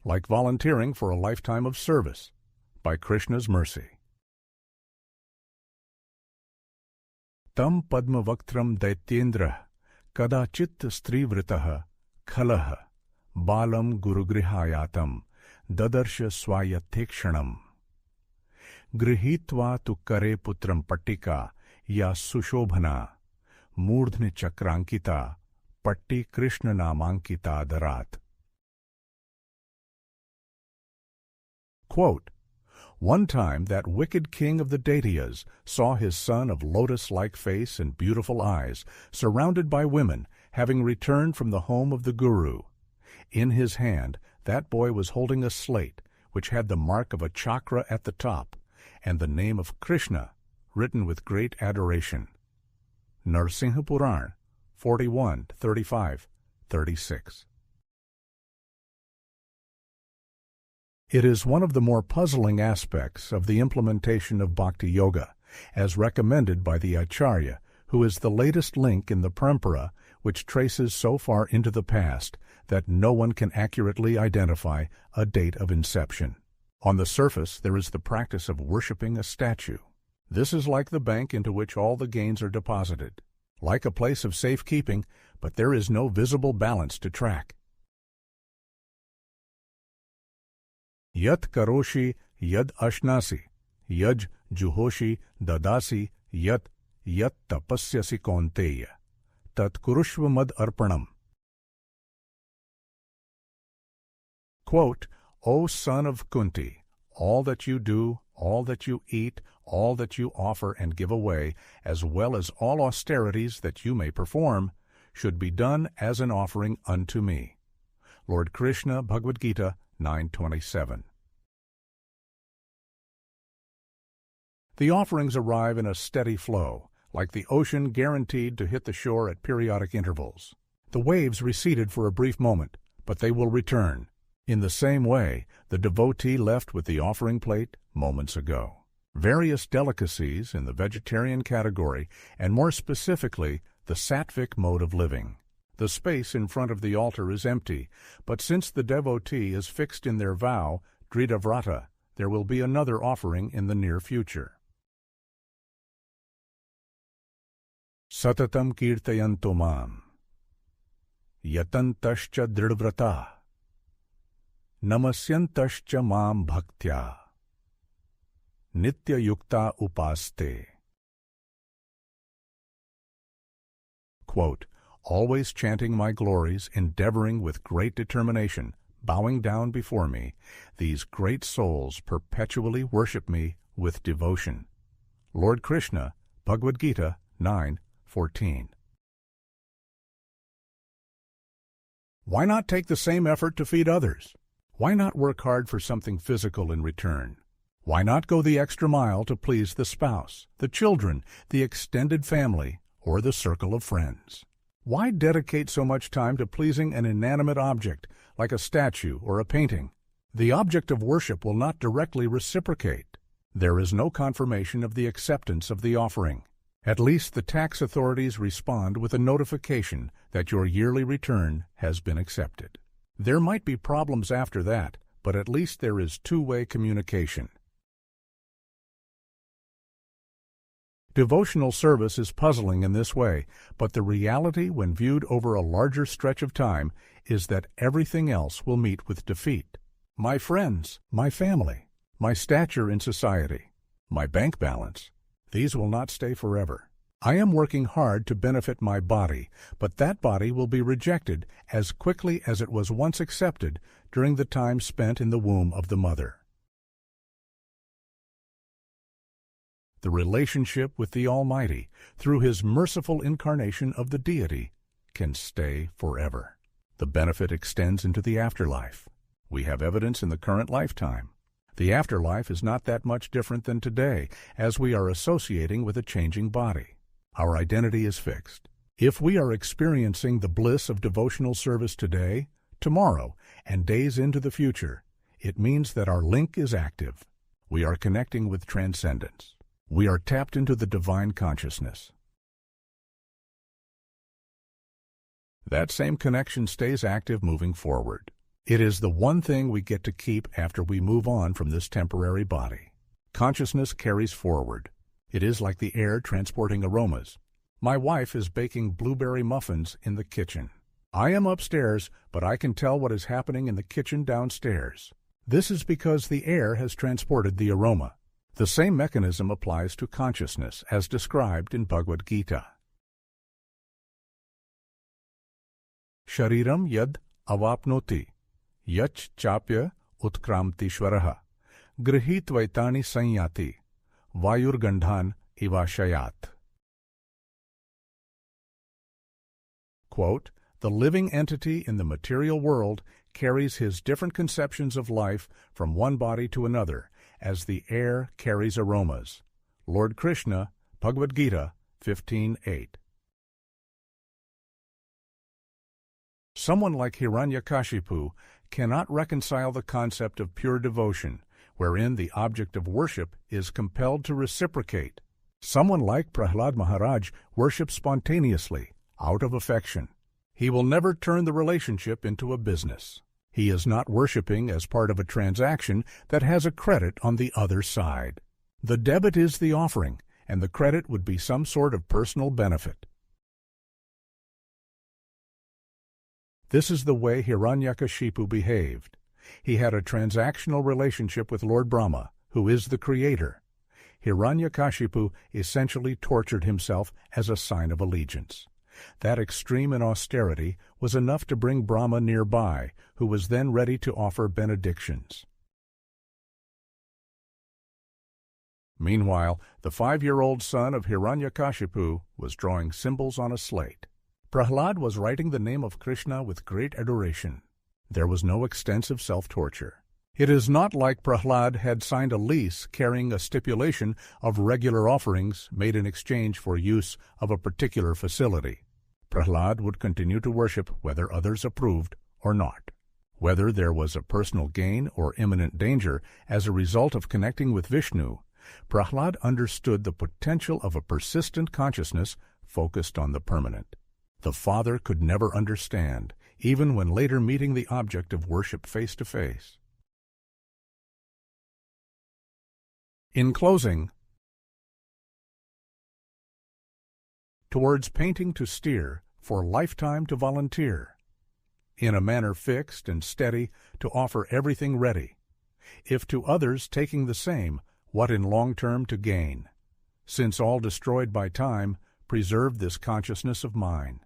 like volunteering for a lifetime of service, by Krishna's mercy. Tam padmavaktram daityendra kadachit strivritah khalah balam gurugrihayatam dadarsha swayathekshanam grihitva tu kare putram pattika ya sushobhana मूर्धनि चक्रांकिता पट्टी कृष्ण नामांकिता दरात. Quote, one time that wicked king of the Daityas saw his son of lotus-like face and beautiful eyes, surrounded by women, having returned from the home of the Guru. In his hand, that boy was holding a slate, which had the mark of a chakra at the top, and the name of Krishna, written with great adoration. Narasimha Purana, 41, 35, 36. It is one of the more puzzling aspects of the implementation of Bhakti Yoga, as recommended by the Acharya, who is the latest link in the parampara which traces so far into the past that no one can accurately identify a date of inception. On the surface, there is the practice of worshipping a statue. This is like the bank into which all the gains are deposited, like a place of safekeeping, but there is no visible balance to track. Yat karoshi yad ashnasi, yaj juhoshi dadasi yat tapasyasi kaunteya, tat kurushva mad arpanam. Quote, O son of Kunti, all that you do, all that you eat, all that you offer and give away, as well as all austerities that you may perform, should be done as an offering unto me. Lord Krishna, Bhagavad-gita 9:27. The offerings arrive in a steady flow, like the ocean guaranteed to hit the shore at periodic intervals. The waves receded for a brief moment, but they will return. In the same way, the devotee left with the offering plate moments ago. Various delicacies in the vegetarian category, and more specifically, the sattvic mode of living. The space in front of the altar is empty, but since the devotee is fixed in their vow, Dridhavrata, there will be another offering in the near future. Satatam kirtayanto mam, yatantascha dridvrata, namasyantascha mam bhaktya, nitya yukta upaste. Quote, always chanting my glories, endeavoring with great determination, bowing down before me, these great souls perpetually worship me with devotion. Lord Krishna, Bhagavad-gita 9:14. Why not take the same effort to feed others? Why not work hard for something physical in return? Why not go the extra mile to please the spouse, the children, the extended family, or the circle of friends? Why dedicate so much time to pleasing an inanimate object, like a statue or a painting? The object of worship will not directly reciprocate. There is no confirmation of the acceptance of the offering. At least the tax authorities respond with a notification that your yearly return has been accepted. There might be problems after that, but at least there is two-way communication. Devotional service is puzzling in this way, but the reality when viewed over a larger stretch of time is that everything else will meet with defeat. My friends, my family, my stature in society, my bank balance, these will not stay forever. I am working hard to benefit my body, but that body will be rejected as quickly as it was once accepted during the time spent in the womb of the mother. The relationship with the Almighty, through His merciful incarnation of the deity, can stay forever. The benefit extends into the afterlife. We have evidence in the current lifetime. The afterlife is not that much different than today, as we are associating with a changing body. Our identity is fixed. If we are experiencing the bliss of devotional service today, tomorrow, and days into the future, it means that our link is active. We are connecting with transcendence. We are tapped into the divine consciousness. That same connection stays active moving forward. It is the one thing we get to keep after we move on from this temporary body. Consciousness carries forward. It is like the air transporting aromas. My wife is baking blueberry muffins in the kitchen. I am upstairs, but I can tell what is happening in the kitchen downstairs. This is because the air has transported the aroma. The same mechanism applies to consciousness, as described in Bhagavad-gita. Shariram yad avapnoti, yach chapya utkramtishvaraha, grihitvaitani sanyati, vayurgandhan ivashayat. Quote, the living entity in the material world carries his different conceptions of life from one body to another, as the air carries aromas. Lord Krishna, Bhagavad-gita 15:8. Someone like Hiranyakashipu cannot reconcile the concept of pure devotion, wherein the object of worship is compelled to reciprocate. Someone like Prahlad Maharaj worships spontaneously, out of affection. He will never turn the relationship into a business. He is not worshiping as part of a transaction that has a credit on the other side. The debit is the offering, and the credit would be some sort of personal benefit. This is the way Hiranyakashipu behaved. He had a transactional relationship with Lord Brahma, who is the Creator. Hiranyakashipu essentially tortured himself as a sign of allegiance. That extreme in austerity was enough to bring Brahma nearby, who was then ready to offer benedictions. Meanwhile, the 5-year-old son of Hiranyakashipu was drawing symbols on a slate. Prahlad was writing the name of Krishna with great adoration. There was no extensive self-torture. It is not like Prahlad had signed a lease carrying a stipulation of regular offerings made in exchange for use of a particular facility. Prahlad would continue to worship whether others approved or not. Whether there was a personal gain or imminent danger as a result of connecting with Vishnu, Prahlad understood the potential of a persistent consciousness focused on the permanent. The father could never understand, even when later meeting the object of worship face to face. In closing, towards painting to steer, for lifetime to volunteer, in a manner fixed and steady to offer everything ready, if to others taking the same, what in long term to gain? Since all destroyed by time, preserve this consciousness of mine.